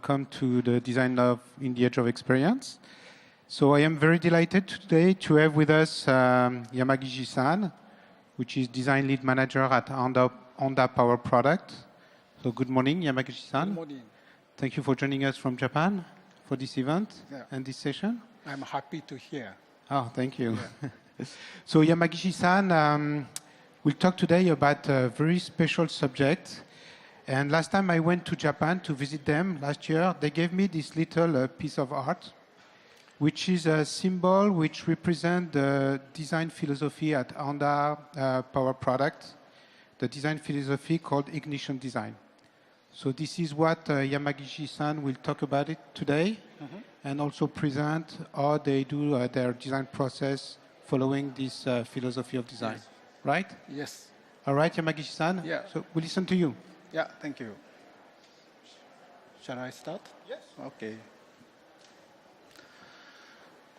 welcome to the Design Love in the Age of Experience. So I am very delighted today to have with us Yamagishi-san, which is Design Lead Manager at Honda Power Product. So good morning, Yamagishi-san. Good morning. Thank you for joining us from Japan for this event and this session. I'm happy to hear. Oh, thank you. Yeah. So Yamagishi-san, we'll talk today about a very special subject. And last time I went to Japan to visit them last year, they gave me this little piece of art, which is a symbol which represents the design philosophy at Honda Power Product, the design philosophy called Ignition Design. So this is what Yamagishi-san will talk about it today, and also present how they do their design process following this philosophy of design. Yes. Right? Yes. All right, Yamagishi-san? Yeah. So we listen to you. Yeah, thank you. Shall I start? Yes. Okay.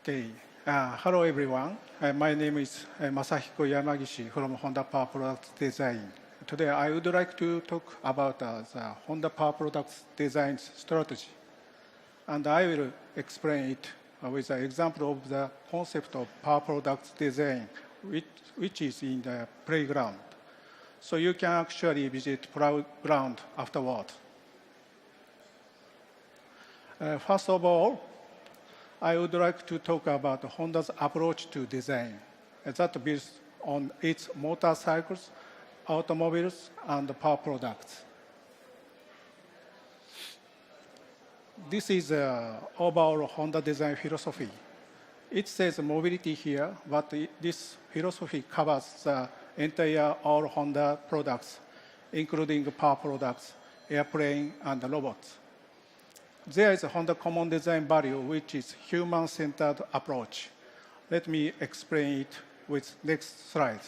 Okay. Hello, everyone. My name is Masahiko Yamagishi from Honda Power Products Design. Today, I would like to talk about the Honda Power Products Design strategy. And I will explain it with an example of the concept of Power Products Design, which is in the playground. So you can actually visit playground afterward. First of all, I would like to talk about Honda's approach to design that builds on its motorcycles, automobiles, and power products. This is the overall Honda design philosophy. It says mobility here, but this philosophy covers the entire all Honda products, including power products, airplane, and robots. There is a Honda common design value, which is human-centered approach. Let me explain it with next slide.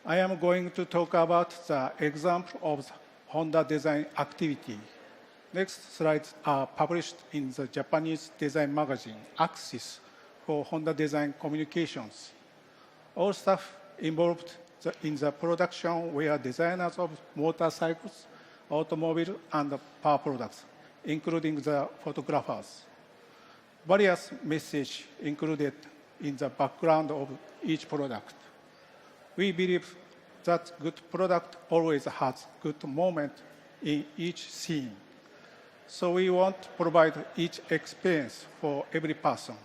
I am going to talk about the example of Honda design activity. Next slides are published in the Japanese design magazine, Axis, for Honda design communications. All staff involved in the production were designers of motorcycles, automobiles, and power products, including the photographers. Various messages included in the background of each product. We believe that good product always has good moment in each scene. So we want to provide each experience for every person.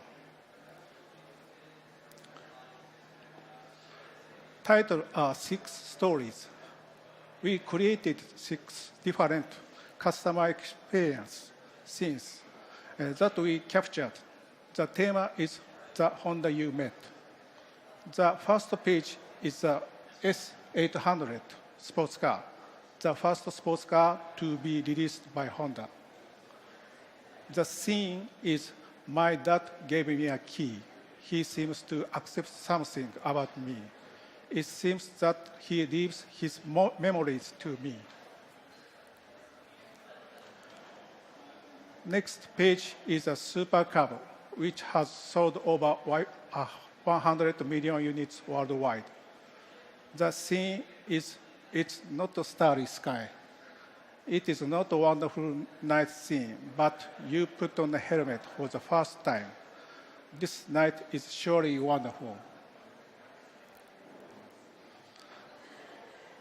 Title are 6 stories. We created 6 different customer experience scenes that we captured. The theme is the Honda you met. The first page is the S800 sports car, the first sports car to be released by Honda. The scene is my dad gave me a key. He seems to accept something about me. It seems that he leaves his memories to me. Next page is a supercar, which has sold over 100 million units worldwide. The scene is, it's not a starry sky. It is not a wonderful night scene, but you put on a helmet for the first time. This night is surely wonderful.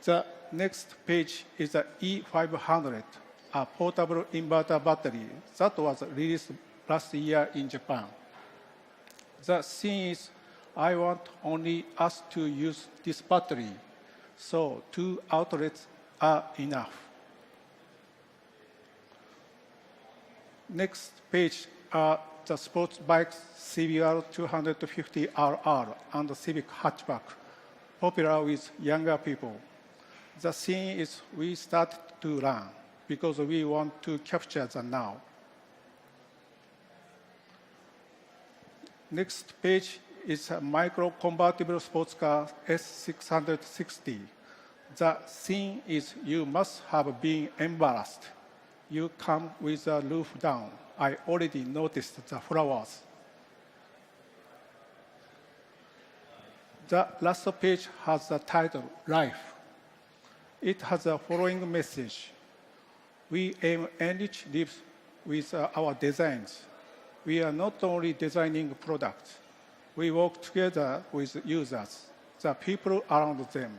The next page is the E500, a portable inverter battery that was released last year in Japan. The scene is, I want only us to use this battery, so 2 outlets are enough. Next page are the sports bikes CBR 250RR and the Civic hatchback, popular with younger people. The scene is we start to run because we want to capture the now. Next page is a micro-convertible sports car S660. The scene is you must have been embarrassed. You come with the roof down. I already noticed the flowers. The last page has the title, Life. It has the following message. We aim to enrich lives with our designs. We are not only designing products, we work together with users, the people around them,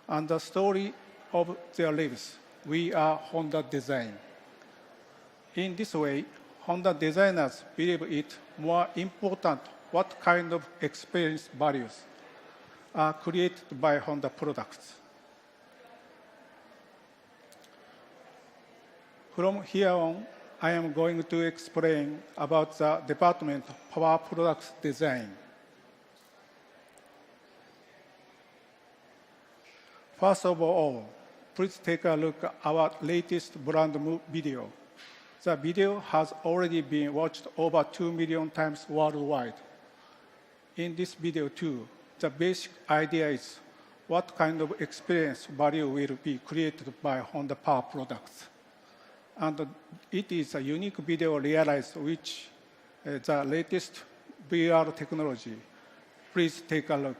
and the story of their lives. We are Honda Design. In this way, Honda designers believe it more important what kind of experience values are created by Honda products. From here on, I am going to explain about the Department of Power Products Design. First of all, please take a look at our latest brand video. The video has already been watched over 2 million times worldwide. In this video too, the basic idea is what kind of experience value will be created by Honda Power Products. And it is a unique video realized which the latest VR technology. Please take a look.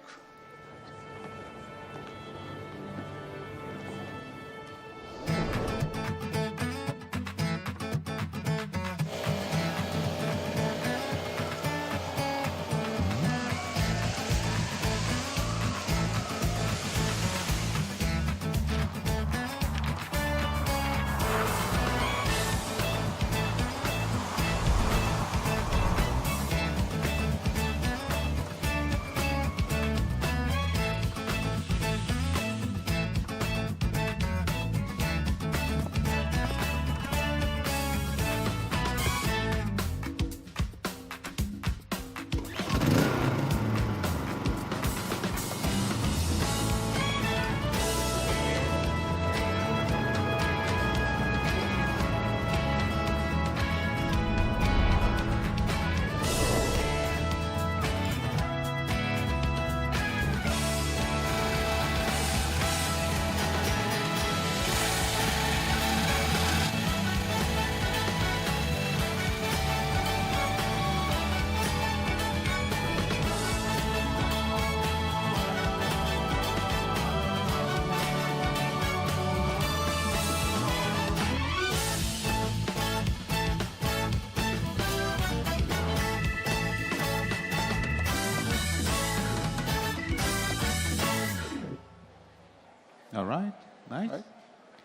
All right, nice. Right?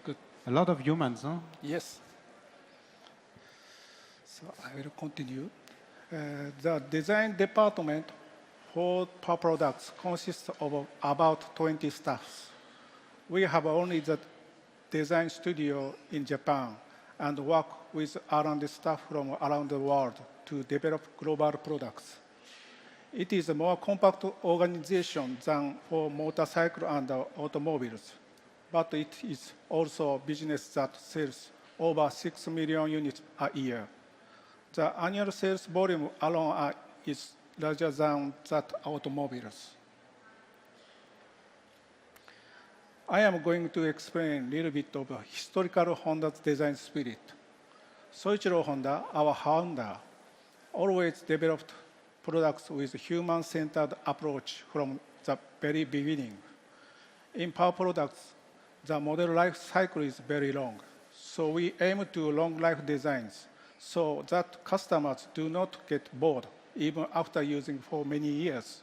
Good. A lot of humans, huh? Yes. So I will continue. The design department for Power Products consists of about 20 staffs. We have only the design studio in Japan and work with R&D staff from around the world to develop global products. It is a more compact organization than for motorcycle and automobiles, but it is also a business that sells over 6 million units a year. The annual sales volume alone is larger than that automobiles. I am going to explain a little bit of historical Honda's design spirit. Soichiro Honda, our founder, always developed products with a human-centered approach from the very beginning. In Power Products, the model life cycle is very long, so we aim to long life designs so that customers do not get bored even after using for many years.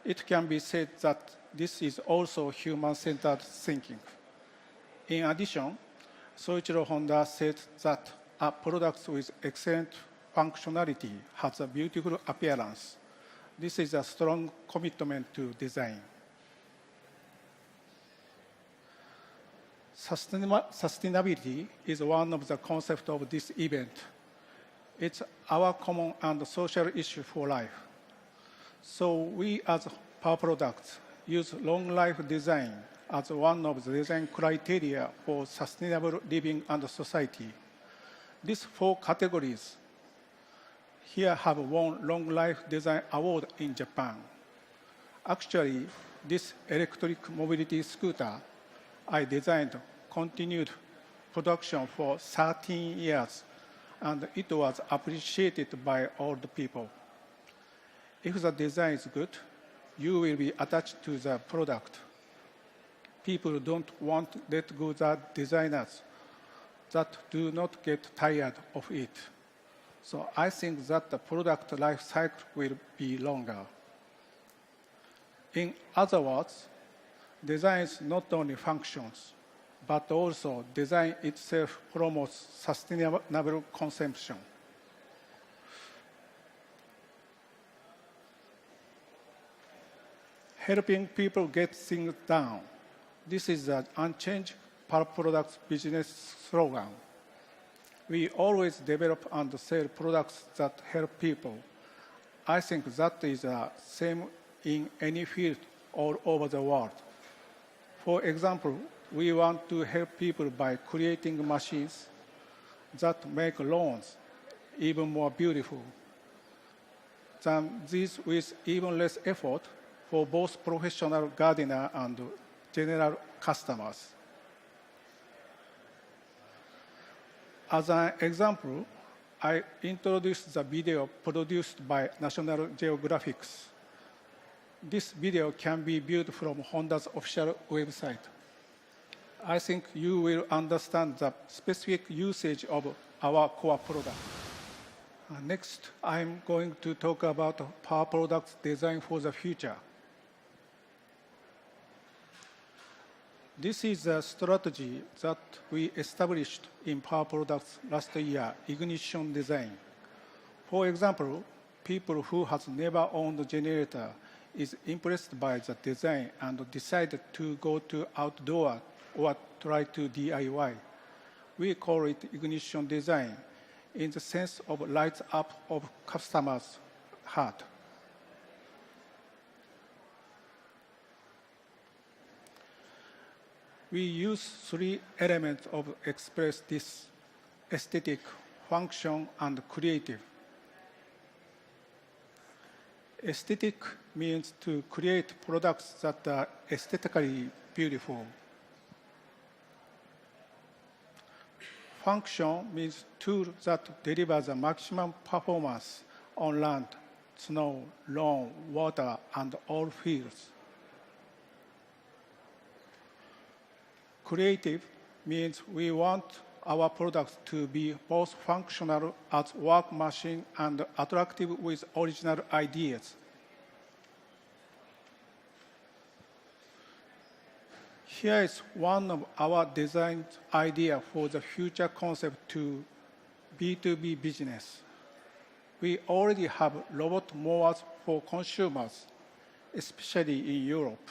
It can be said that this is also human-centered thinking. In addition, Soichiro Honda said that a product with excellent functionality has a beautiful appearance. This is a strong commitment to design. Sustainability is one of the concepts of this event. It's our common and social issue for life. So we as Power Products use long life design as one of the design criteria for sustainable living and society. These 4 categories here have won Long Life Design Award in Japan. Actually, this electric mobility scooter I designed continued production for 13 years, and it was appreciated by all the people. If the design is good, you will be attached to the product. people don't want to let go the designers that do not get tired of it. So I think that the product life cycle will be longer. In other words, design is not only functions, but also design itself promotes sustainable consumption. Helping people get things done. This is an unchanged products business slogan. We always develop and sell products that help people. I think that is the same in any field all over the world. For example, we want to help people by creating machines that make lawns even more beautiful than these with even less effort for both professional gardener and general customers. As an example, I introduced the video produced by National Geographic. This video can be viewed from Honda's official website. I think you will understand the specific usage of our core product. Next, I'm going to talk about power products design for the future. This is a strategy that we established in power products last year, ignition design. For example, people who have never owned a generator is impressed by the design and decided to go to outdoor or try to DIY. We call it ignition design in the sense of lights up of customers' heart. We use three elements of express this: aesthetic, function, and creative. Aesthetic means to create products that are aesthetically beautiful. Function means tools that deliver the maximum performance on land, snow, lawn, water, and all fields. Creative means we want our products to be both functional as work machine and attractive with original ideas. Here is one of our design ideas for the future concept to B2B business. We already have robot mowers for consumers, especially in Europe.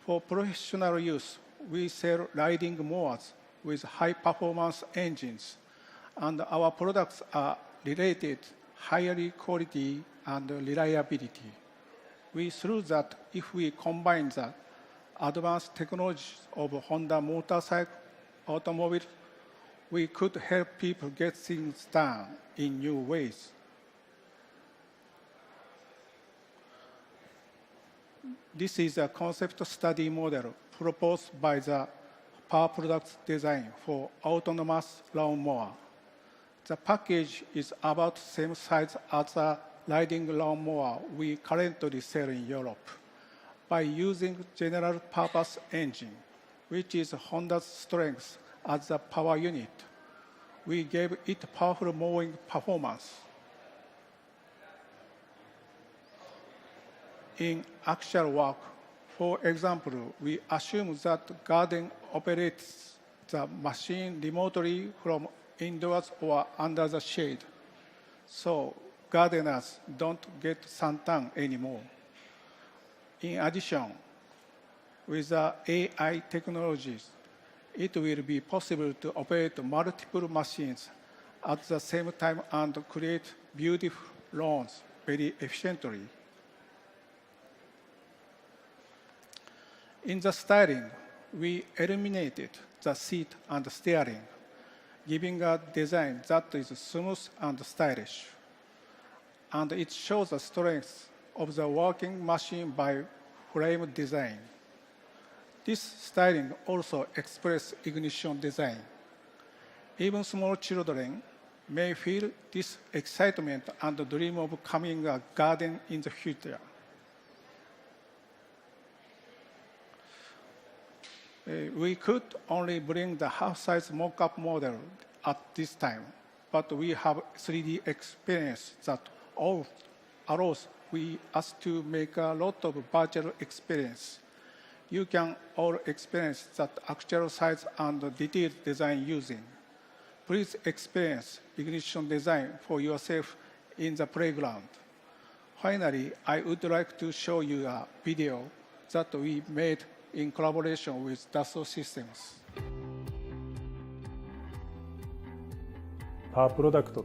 For professional use, we sell riding mowers with high-performance engines, and our products are related higher quality and reliability. We thought that if we combine the advanced technologies of Honda motorcycle, automobile, we could help people get things done in new ways. This is a concept study model proposed by the Power Products Design for autonomous lawnmower. The package is about the same size as the riding lawnmower we currently sell in Europe. By using general purpose engine, which is Honda's strength as a power unit, we gave it powerful mowing performance. In actual work, for example, we assume that garden operates the machine remotely from indoors or under the shade, so gardeners don't get suntan anymore. In addition, with the AI technologies, it will be possible to operate multiple machines at the same time and create beautiful lawns very efficiently. In the styling, we eliminated the seat and steering, giving a design that is smooth and stylish. And it shows the strength of the working machine by frame design. This styling also expresses ignition design. Even small children may feel this excitement and dream of becoming a garden in the future. We could only bring the half-size mock-up model at this time, but we have 3D experience that all allows us to make a lot of virtual experience. You can all experience that actual size and detailed design using. Please experience ignition design for yourself in the playground. Finally, I would like to show you a video that we made in collaboration with Dassault Systèmes.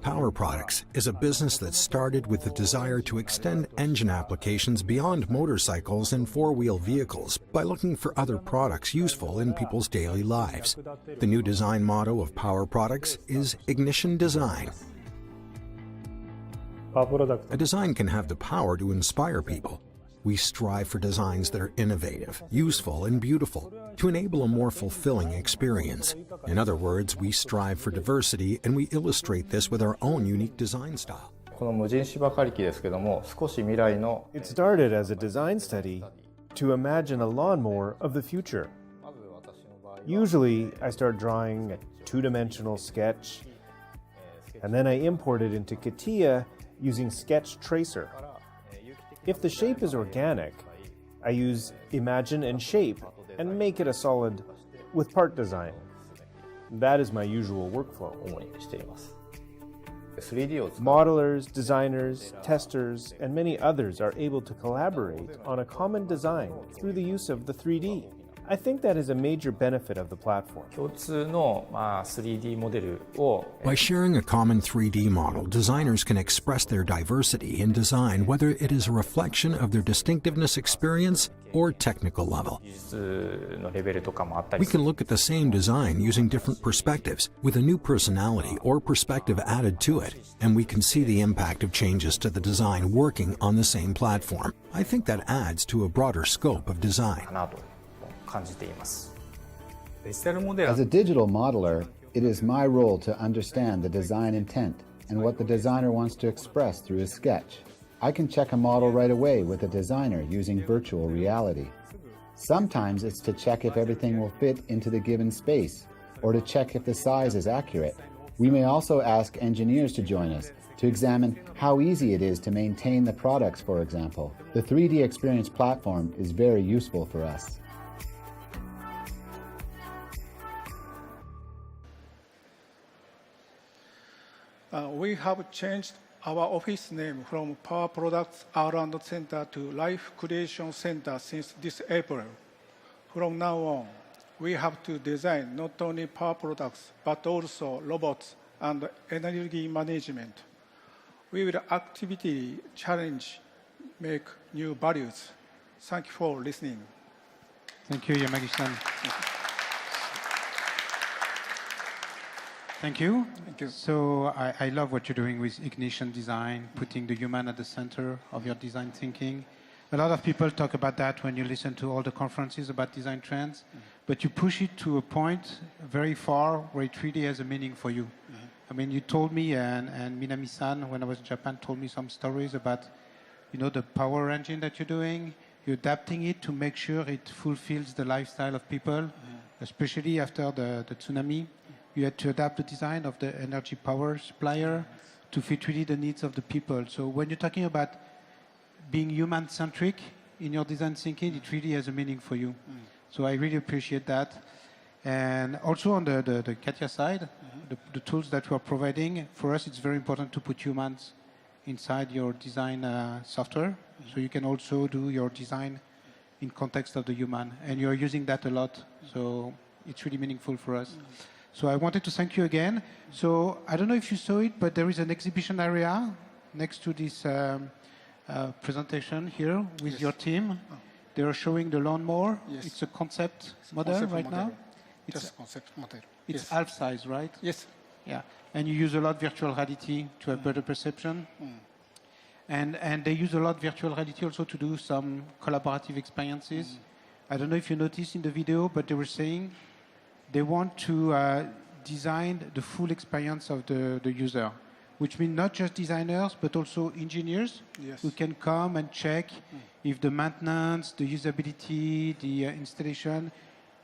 Power Products is a business that started with the desire to extend engine applications beyond motorcycles and four-wheel vehicles by looking for other products useful in people's daily lives. The new design motto of Power Products is Ignition Design. A design can have the power to inspire people. We strive for designs that are innovative, useful, and beautiful to enable a more fulfilling experience. In other words, we strive for diversity, and we illustrate this with our own unique design style. It started as a design study to imagine a lawnmower of the future. Usually, I start drawing a two-dimensional sketch, and then I import it into CATIA using Sketch Tracer. If the shape is organic, I use Imagine and Shape and make it a solid with part design. That is my usual workflow. Modelers, designers, testers, and many others are able to collaborate on a common design through the use of the 3D. I think that is a major benefit of the platform. By sharing a common 3D model, designers can express their diversity in design, whether it is a reflection of their distinctiveness experience or technical level. We can look at the same design using different perspectives, with a new personality or perspective added to it, and we can see the impact of changes to the design working on the same platform. I think that adds to a broader scope of design. As a digital modeler, it is my role to understand the design intent and what the designer wants to express through a sketch. I can check a model right away with a designer using virtual reality. Sometimes it's to check if everything will fit into the given space, or to check if the size is accurate. We may also ask engineers to join us to examine how easy it is to maintain the products, for example. The 3D Experience platform is very useful for us. We have changed our office name from Power Products R&D Center to Life Creation Center since this April. From now on, we have to design not only power products, but also robots and energy management. We will actively challenge, make new values. Thank you for listening. Thank you, Yamagishi-san. Thank you. Thank you. So I love what you're doing with ignition design, putting the human at the center of your design thinking. A lot of people talk about that when you listen to all the conferences about design trends, but you push it to a point very far where it really has a meaning for you. I mean, you told me, and Minami-san, when I was in Japan, told me some stories about, the power engine that you're doing. You're adapting it to make sure it fulfills the lifestyle of people, especially after the tsunami. You had to adapt the design of the energy power supplier to fit really the needs of the people. So when you're talking about being human-centric in your design thinking, it really has a meaning for you. So I really appreciate that. And also on the CATIA side, the tools that we are providing, for us it's very important to put humans inside your design software. So you can also do your design in context of the human. And you're using that a lot. So it's really meaningful for us. So I wanted to thank you again. So I don't know if you saw it, but there is an exhibition area next to this presentation here with your team. They are showing the Lawnmower. Yes. It's a concept model right now. Just concept model. It's half size, right? Yes. Yeah. And you use a lot virtual reality to have better perception. And they use a lot virtual reality also to do some collaborative experiences. I don't know if you noticed in the video, but they were saying they want to design the full experience of the user, which means not just designers, but also engineers who can come and check if the maintenance, the usability, the installation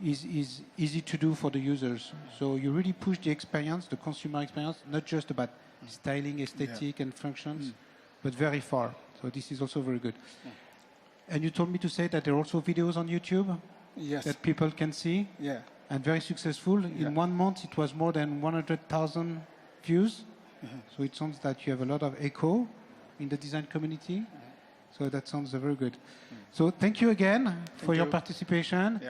is easy to do for the users. So you really push the experience, the consumer experience, not just about styling, aesthetic, and functions, but very far. So this is also very good. And you told me to say that there are also videos on YouTube that people can see. Yeah. And very successful. In 1 month, it was more than 100,000 views. So it sounds that you have a lot of echo in the design community. So that sounds very good. So thank you again for your participation.